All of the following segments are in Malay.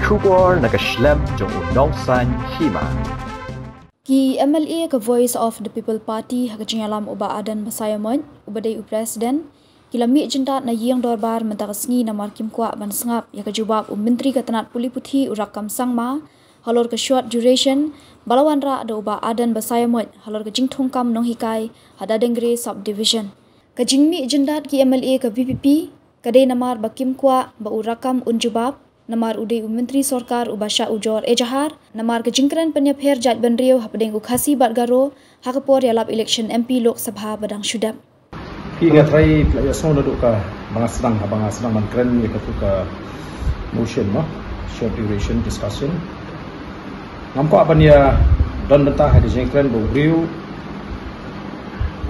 Kubor nakaslem jong unongsan hima. Ki MLA ke Voice of the People Party hakajengalam uba adan basayamon ubadai Presiden kilami jendat na yang dorbar mentakasngi na markim kwa ban sengap ya kejubab menteri ketenat puli puthi urakam sangma halor ke short duration balawan ra ada uba adan basayamon halor ke jingthongkam nonghikai hada dengre subdivision kejingmi jendat ki MLA ke VPP kadai namar bakim kwa ba urakam unjubab namar udai menteri sorkar ubasha ujor ejahar namar ke jingkran penyapher jat benriu hapadeng ukhasi batgaro hakapor yalap election MP Lok Sabha badang syudap ingat rai playa sona duk ka bangasang man kren ni ka motion ma short duration discussion nampak apa dia don bentah ada jingkran bo riu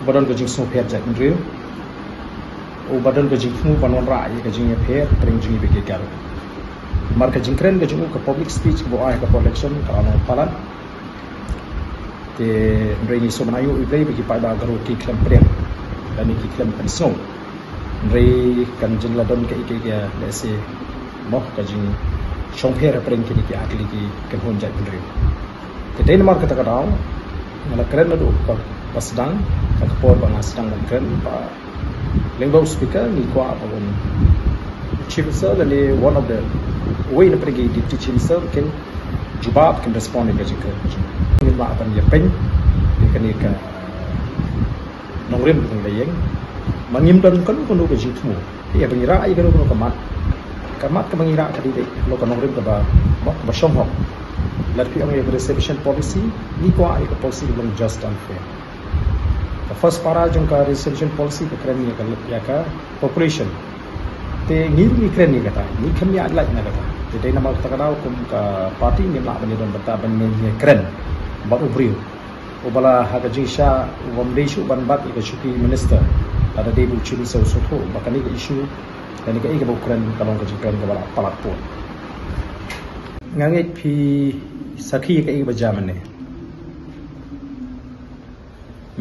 badan ke jing sopher jat benriu o badan ke jing fu panon ra ka jing pher tring jing be ke marka jingkren ke jungu ke public speech bo ai ke election karana palan te rei so manayu ibai bagi pada garo ki klem prem dan ki klem pensong rei kan jin ladon ke ke lese moh ka jing shongpher prem ki akli ki kan honjat bendri te dei mar kata kadau ngala kren ladu pasdang ka por bang asdang dan kren ba lengbo speaker ni kwa apun chief minister dan one of the way na pergi deputy chief minister kan jubab kan respond ke jika ni ba apan ya pen kan ni ka nongrim dengan layeng mangim dan kan kono ke jitmu ya pengira ai kan kono kamat ke mengira tadi dei lo kan nongrim ke ba shong hok larpi ang reservation policy ni ko ai ke policy long just and fair the first para jong ka reservation policy ke kren ni ya ka population te ngir ni kren ni kata ni kami adlai na kata jadi nama kita kadau kum ka parti ni mak bani don bata ban ni kren ba ubriu ubala haga jisha wamdeshu ban bat ke shuki minister ada debu chili so so tho bakani ke issue dan ke ke kren kalong ke jikren ke bala palak po ngangai phi sakhi ke bajaman ne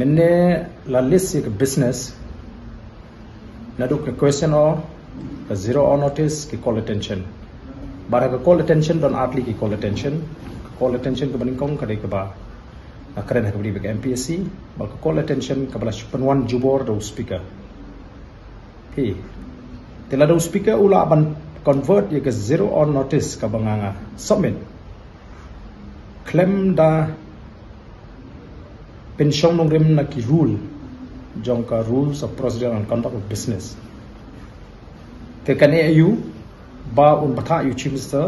menne la list ke business naduk ke question or the zero on notice ki call attention bara ka call attention don atli ki call attention ke baning kong kadai ke ba akren ka bri ke MPSC bal ka call attention ka bala penwan jubor do speaker hi tela do speaker ula ban convert ye ke zero on notice ka banganga submit claim da pension nongrim na ki rule jong ka rules of procedure and conduct of business te kane ayu ba un batha yu chief minister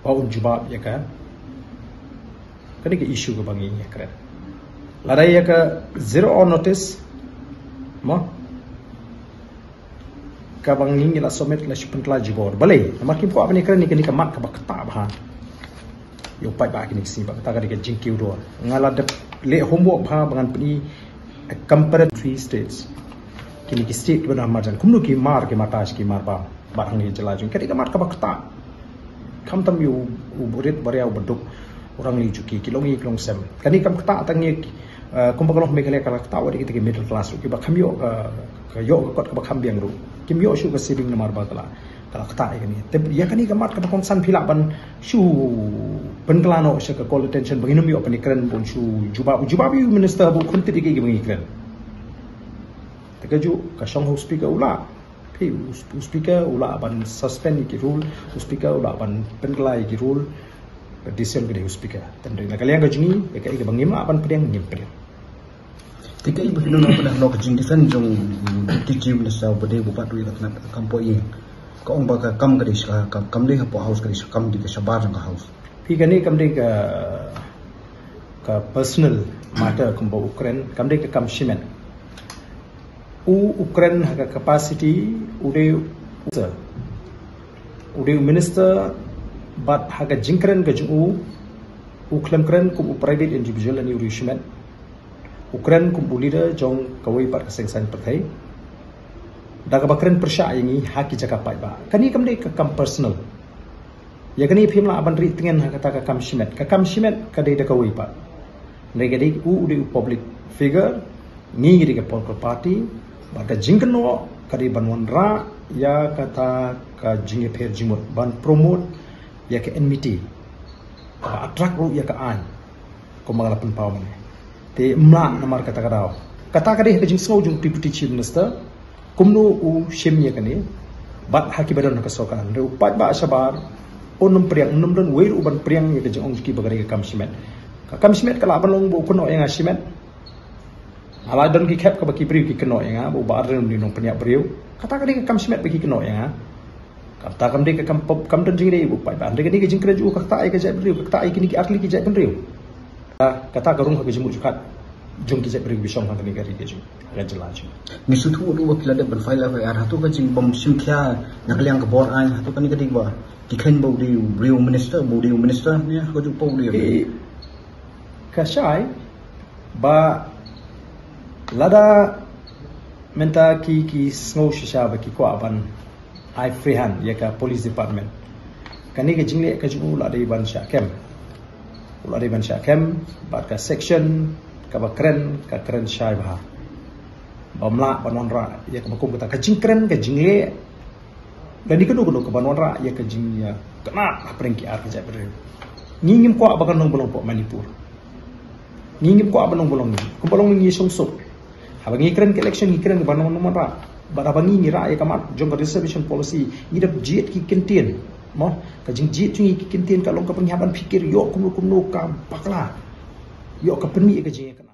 ba un jubab ya kan kane ke issue ke bangi ya kren ladai ya ka zero on notice ma ka bangi ni la somet la shipent la jibor balai makin ko apni kren ni ke mat ka bakta ba yo pai ba kini si ba ta ka ke jingkiu do ngala de le homework ba bangan pni compare 3 states kini ki state bana marjan kumnu ki mar ke matash ki mar ba barang ni jela jung ketika mar ka bakta kam tam yu uburit baria ubduk orang li juki kilongi kilong sem kani kam kata tangi kumpakaloh mekale kala kata wadi kita ki middle class ki ba kamyo ka yo ka kot ka kham biang ru kim yo shu ka saving namar ba kala kata ikani te ya kani ka mat ka kong san phila ban shu penklano sha ka call attention banginum yo pani kren bon shu jubab yu minister bu khunti ki bangi kren tekaju ka shong ho speaker ula phi speaker ula ban suspend ki rule speaker ula ban penklai ki rule decision ke speaker tandai na kalian gajini e ka bangim ban pedang ngim pedang tiga ibu hilo na pada nok jing defend jong teaching na sa bode bu patu ila na kampo ye ka ong ba ka kam ka dis ka kam le po house ka dis kam di sa bar ka house phi kani kam de ka personal matter kumbo Ukraine kam de ka kam shimen Ukraine ha capacity ude minister but ha jingkren ga ju klem kren kum private individual ani urishment Ukraine kum leader jong kawai par sengsan pathai daga bakren persha yangi ha ki jaka pai ba kani kam de ka kam personal ya kani phim la ban ri tingen ha kata ka kam shimet ka de kawai pa negadi ude public figure ni gi ke political party bata jingkno kari banwan ra ya kata ka jinge per jimut ban promote ya ke enmity ka attract ru ya ka an ko mangala pen pau mane te mla namar kata kadao kata kade ka jing snow jung deputy chief minister kumno u shemye kane bat haki badan ka sokan re upat ba sabar onum priang num don we uban priang ya ke jing ong ki bagari ka kamsimet kala ban long bo kuno yang asimet ala don ki kep ka baki priu ki keno yang bo ba rem ni nong penyak priu kata kade ka kamsimet bagi keno yang kata kam de ka kam don jing de bu pai ban de ka ni jing kre ju ka ta ai ka jai priu ka ta ai ki atli ki jai priu kata garung ka jimur jukat jung ki jai priu bisong ka ni gari ke ju ga jelas ni su thu du wakil ada ban file fa ar hatu ka jing bom sim kya nakliang ka bor ai hatu ka ni kadi ba ki khen bo di real minister ni ko ju po di kasai ba lada menta ki snow shisha ba ki ko aban ai freehan ya ka police department kani ke jingle ka ju la dei ban sha kem ba ka section ka ba kren shai ba bamla banonra ya ka kum ka jingkren ka jingle dan dikedu ka banonra ya ka jingnya kena apreng ki ar ka ja ber ngingim ko abakan nong bolong po Manipur ngingim ko abanong bolong ni ko bolong ni sungsuk habang ngikren ke election ngikren ba non ra ba abangi ni ra ya kamat jong reservation policy ngidap jiet ki kentien mo ka jing jiet chung ki kentien ka long ka penghaban pikir yo kum ka bakla yo ka peni ka jing